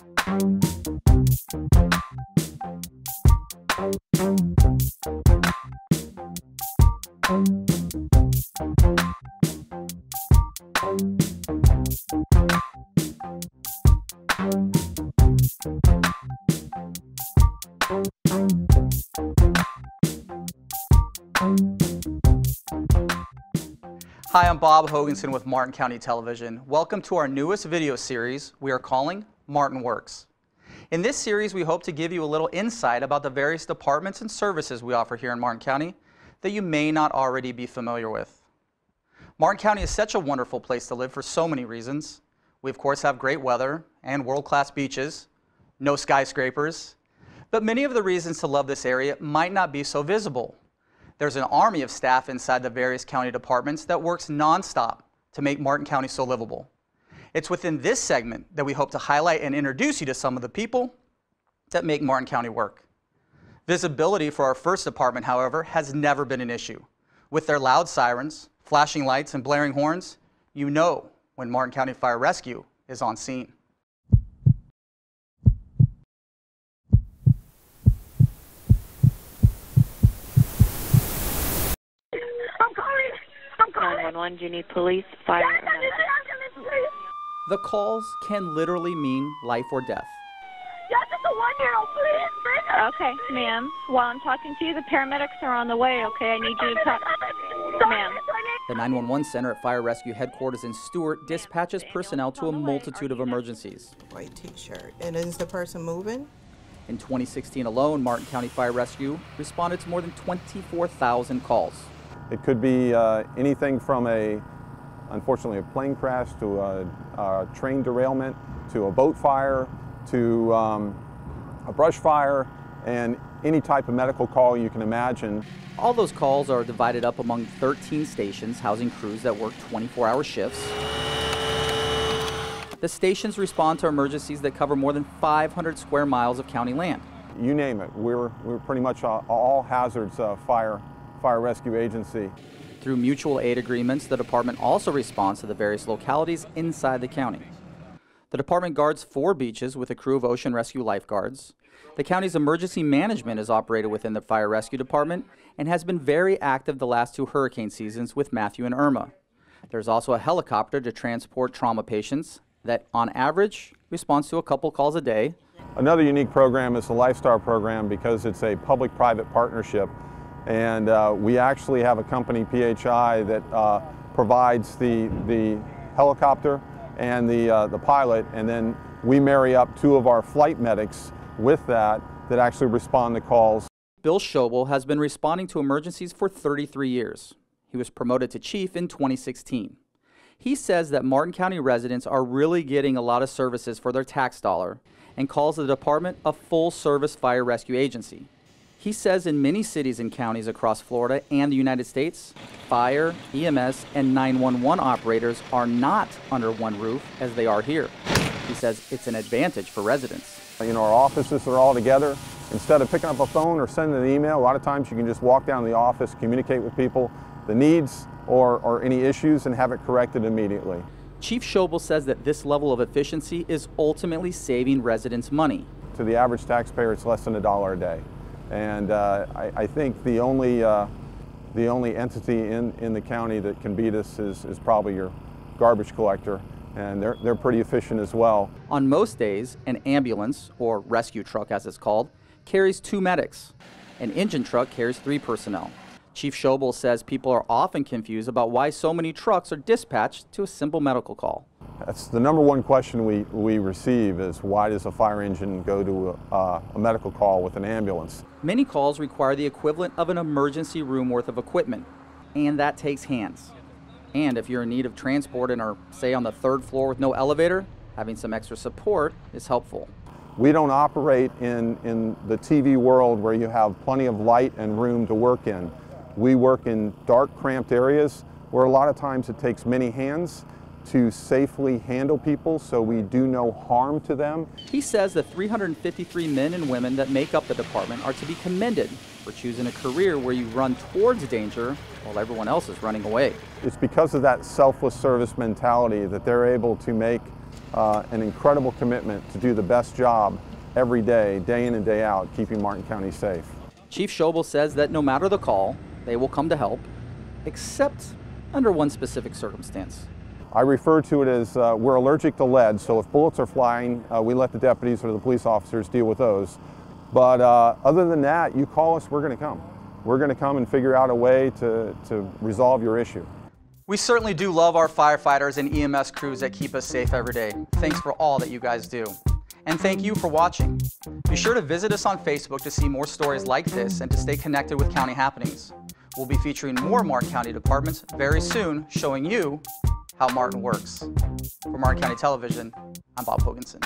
Hi, I'm Bob Hoganson with Martin County Television. Welcome to our newest video series we are calling Martin Works. In this series, we hope to give you a little insight about the various departments and services we offer here in Martin County that you may not already be familiar with. Martin County is such a wonderful place to live for so many reasons. We of course have great weather and world-class beaches, no skyscrapers, but many of the reasons to love this area might not be so visible. There's an army of staff inside the various county departments that works nonstop to make Martin County so livable. It's within this segment that we hope to highlight and introduce you to some of the people that make Martin County work. Visibility for our first department, however, has never been an issue. With their loud sirens, flashing lights, and blaring horns, you know when Martin County Fire Rescue is on scene. I'm calling. 911, do you need police, fire, or medical? The calls can literally mean life or death. Yes, it's a 1-year-old, please. Bring her. Okay, ma'am. While I'm talking to you, the paramedics are on the way, okay? I need you to talk. Ma'am. The 911 Center at Fire Rescue Headquarters in Stewart dispatches personnel to a multitude of emergencies. White t-shirt. And is the person moving? In 2016 alone, Martin County Fire Rescue responded to more than 24,000 calls. It could be anything from unfortunately, a plane crash to a train derailment, to a boat fire, to a brush fire, and any type of medical call you can imagine. All those calls are divided up among 13 stations housing crews that work 24-hour shifts. The stations respond to emergencies that cover more than 500 square miles of county land. You name it. We're pretty much all hazards fire rescue agency. Through mutual aid agreements, the department also responds to the various localities inside the county. The department guards 4 beaches with a crew of ocean rescue lifeguards. The county's emergency management is operated within the fire rescue department and has been very active the last 2 hurricane seasons with Matthew and Irma. There's also a helicopter to transport trauma patients that, on average, responds to a couple calls a day. Another unique program is the Lifestar program because it's a public-private partnership. And we actually have a company, PHI, that provides the helicopter and the pilot, and then we marry up 2 of our flight medics with that actually respond to calls. Bill Schobel has been responding to emergencies for 33 years. He was promoted to chief in 2016. He says that Martin County residents are really getting a lot of services for their tax dollar and calls the department a full-service fire rescue agency. He says in many cities and counties across Florida and the United States, fire, EMS, and 911 operators are not under one roof as they are here. He says it's an advantage for residents. You know, our offices are all together. Instead of picking up a phone or sending an email, a lot of times you can just walk down to the office, communicate with people, the needs or any issues, and have it corrected immediately. Chief Schobel says that this level of efficiency is ultimately saving residents money. To the average taxpayer, it's less than $1 a day. And I think the only entity in the county that can beat us is probably your garbage collector, and they're pretty efficient as well. On most days, an ambulance, or rescue truck as it's called, carries 2 medics. An engine truck carries 3 personnel. Chief Schobel says people are often confused about why so many trucks are dispatched to a simple medical call. That's the #1 question we receive is why does a fire engine go to a medical call with an ambulance? Many calls require the equivalent of an emergency room worth of equipment, and that takes hands. And if you're in need of transport and are, say, on the 3rd floor with no elevator, having some extra support is helpful. We don't operate in the TV world where you have plenty of light and room to work in. We work in dark, cramped areas where a lot of times it takes many hands to safely handle people so we do no harm to them. He says the 353 men and women that make up the department are to be commended for choosing a career where you run towards danger while everyone else is running away. It's because of that selfless service mentality that they're able to make an incredible commitment to do the best job every day in and day out, keeping Martin County safe. Chief Schobel says that no matter the call, they will come to help, except under one specific circumstance. I refer to it as we're allergic to lead, so if bullets are flying, we let the deputies or the police officers deal with those. But other than that, you call us, we're going to come. We're going to come and figure out a way to resolve your issue. We certainly do love our firefighters and EMS crews that keep us safe every day. Thanks for all that you guys do. And thank you for watching. Be sure to visit us on Facebook to see more stories like this and to stay connected with county happenings. We'll be featuring more Martin County departments very soon, showing you how Martin works. For Martin County Television, I'm Bob Hoganson.